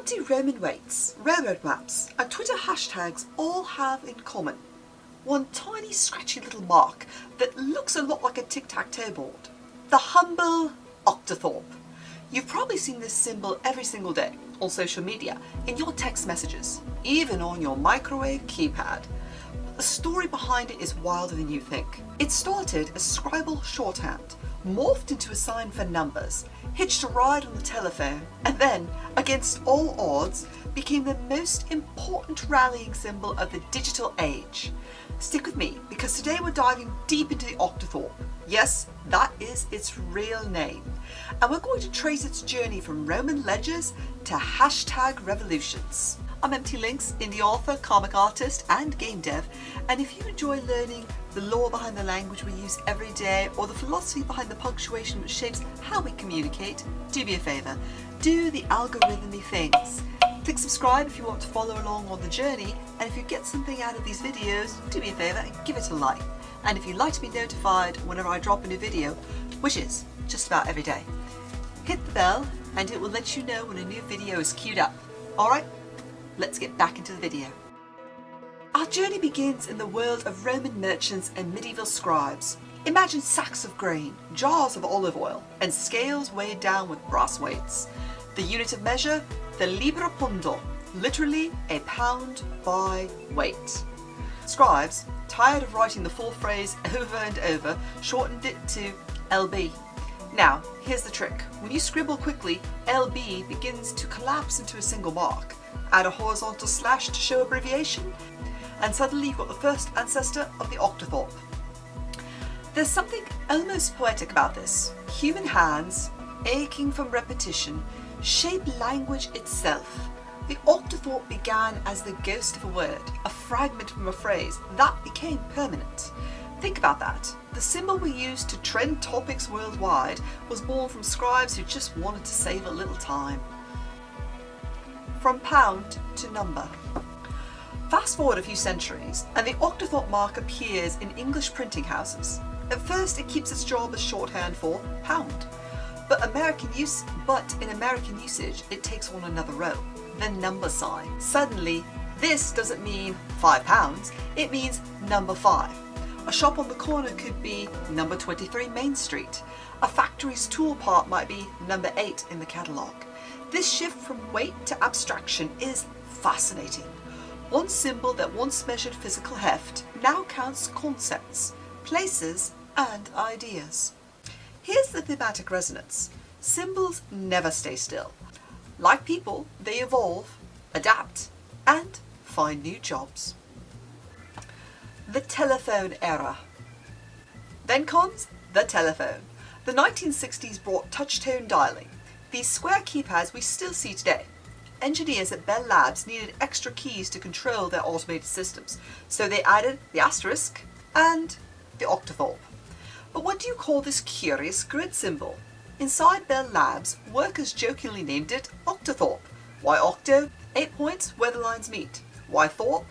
What do Roman weights, railroad maps and Twitter hashtags all have in common? One tiny scratchy little mark that looks a lot like a tic-tac-toe board. The humble Octothorpe. You've probably seen this symbol every single day on social media, in your text messages, even on your microwave keypad. But the story behind it is wilder than you think. It started as scribal shorthand, morphed into a sign for numbers, hitched a ride on the telephone, and then, against all odds, became the most important rallying symbol of the digital age. Stick with me, because today we're diving deep into the Octothorpe. Yes, that is its real name. And we're going to trace its journey from Roman ledgers to hashtag revolutions. I'm Lynx, indie author, comic artist and game dev, and if you enjoy learning the lore behind the language we use every day or the philosophy behind the punctuation which shapes how we communicate, do me a favour, do the algorithmy things. Click subscribe if you want to follow along on the journey, and if you get something out of these videos, do me a favour and give it a like. And if you'd like to be notified whenever I drop a new video, which is just about every day, hit the bell and it will let you know when a new video is queued up. Alright, let's get back into the video. Our journey begins in the world of Roman merchants and medieval scribes. Imagine sacks of grain, jars of olive oil, and scales weighed down with brass weights. The unit of measure, the libra pondo, literally a pound by weight. Scribes, tired of writing the full phrase over and over, shortened it to LB. Now, here's the trick. When you scribble quickly, LB begins to collapse into a single mark. Add a horizontal slash to show abbreviation, and suddenly you've got the first ancestor of the Octothorpe. There's something almost poetic about this. Human hands, aching from repetition, shape language itself. The Octothorpe began as the ghost of a word, a fragment from a phrase that became permanent. Think about that. The symbol we use to trend topics worldwide was born from scribes who just wanted to save a little time. From pound to number. Fast forward a few centuries and the Octothorpe mark appears in English printing houses. At first it keeps its job as shorthand for pound, but in American usage it takes on another role, the number sign. Suddenly this doesn't mean £5, it means number 5. A shop on the corner could be number 23 Main Street. A factory's tool part might be number 8 in the catalogue. This shift from weight to abstraction is fascinating. One symbol that once measured physical heft now counts concepts, places and ideas. Here's the thematic resonance. Symbols never stay still. Like people, they evolve, adapt and find new jobs. The telephone era. Then comes the telephone. The 1960s brought touch-tone dialing. These square keypads we still see today. Engineers at Bell Labs needed extra keys to control their automated systems, so they added the asterisk and the Octothorpe. But what do you call this curious grid symbol? Inside Bell Labs, workers jokingly named it Octothorpe. Why Octo? 8 points where the lines meet. Why Thorpe?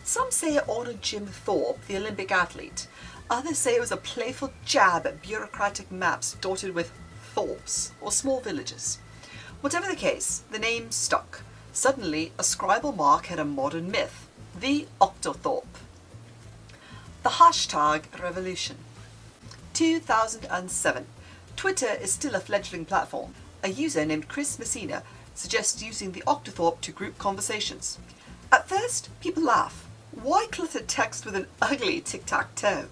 Some say it honoured Jim Thorpe, the Olympic athlete. Others say it was a playful jab at bureaucratic maps dotted with thorps, or small villages. Whatever the case, the name stuck. Suddenly, a scribal mark had a modern myth, the Octothorpe. The hashtag revolution. 2007. Twitter is still a fledgling platform. A user named Chris Messina suggests using the Octothorpe to group conversations. At first, people laugh. Why clutter text with an ugly tic-tac-toe?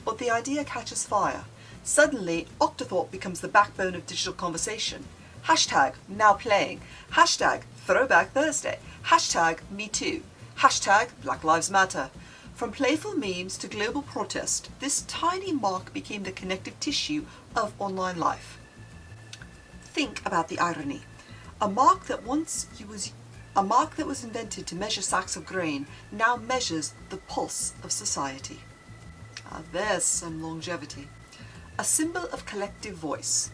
But the idea catches fire. Suddenly, Octothorpe becomes the backbone of digital conversation. Hashtag now playing. Hashtag Throwback Thursday. Hashtag Me Too. Hashtag Black Lives Matter. From playful memes to global protest, this tiny mark became the connective tissue of online life. Think about the irony. A mark that was invented to measure sacks of grain now measures the pulse of society. There's some longevity. A symbol of collective voice.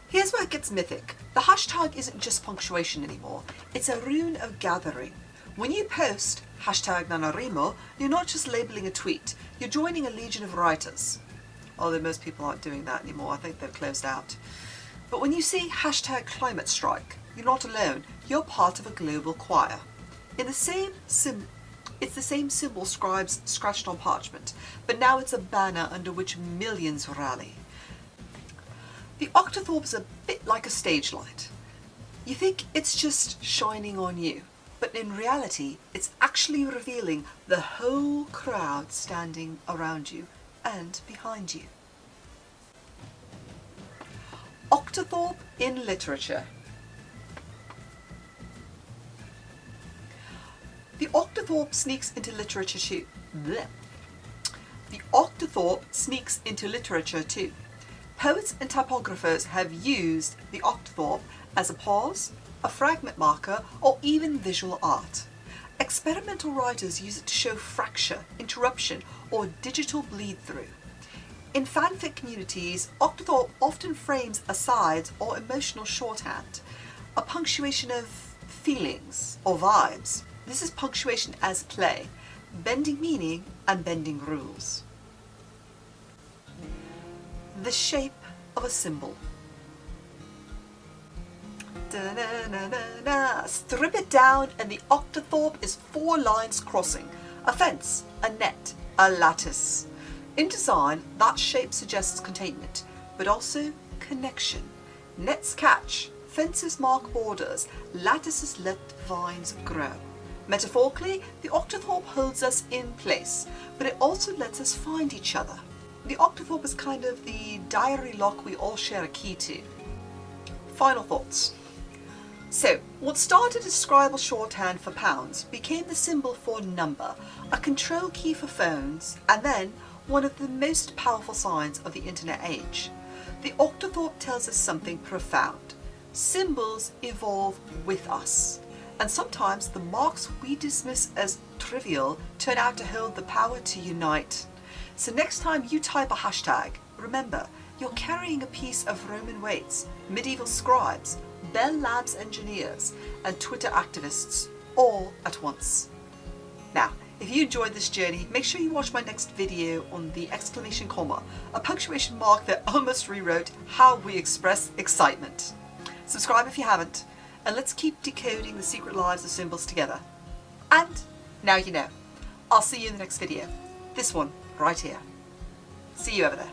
Here's where it gets mythic. The hashtag isn't just punctuation anymore. It's a rune of gathering. When you post hashtag NaNoWriMo, you're not just labelling a tweet, you're joining a legion of writers. Although most people aren't doing that anymore, I think they've closed out. But when you see hashtag climate strike, you're not alone. you're part of a global choir. It's the same symbol scribes scratched on parchment, but now it's a banner under which millions rally. The Octothorpe is a bit like a stage light. You think it's just shining on you, but in reality it's actually revealing the whole crowd standing around you and behind you. Octothorpe in literature. The Octothorpe sneaks into literature too. Blech. The Octothorpe sneaks into literature too. Poets and typographers have used the Octothorpe as a pause, a fragment marker, or even visual art. Experimental writers use it to show fracture, interruption, or digital bleed-through. In fanfic communities, Octothorpe often frames asides or emotional shorthand, a punctuation of feelings or vibes. This is punctuation as play, bending meaning and bending rules. The shape of a symbol. Da-na-na-na-na. Strip it down and the Octothorpe is 4 lines crossing, a fence, a net, a lattice. In design, that shape suggests containment, but also connection. Nets catch, fences mark borders, lattices let vines grow. Metaphorically, the Octothorpe holds us in place, but it also lets us find each other. The Octothorpe is kind of the diary lock we all share a key to. Final thoughts. So, what started as scribal shorthand for pounds became the symbol for number, a control key for phones, and then one of the most powerful signs of the internet age. The Octothorpe tells us something profound. Symbols evolve with us, and sometimes the marks we dismiss as trivial turn out to hold the power to unite. So next time you type a hashtag, remember, you're carrying a piece of Roman weights, medieval scribes, Bell Labs engineers, and Twitter activists all at once. Now, if you enjoyed this journey, make sure you watch my next video on the exclamation comma, a punctuation mark that almost rewrote how we express excitement. Subscribe if you haven't, and let's keep decoding the secret lives of symbols together. And now you know. I'll see you in the next video. This one right here. See you over there.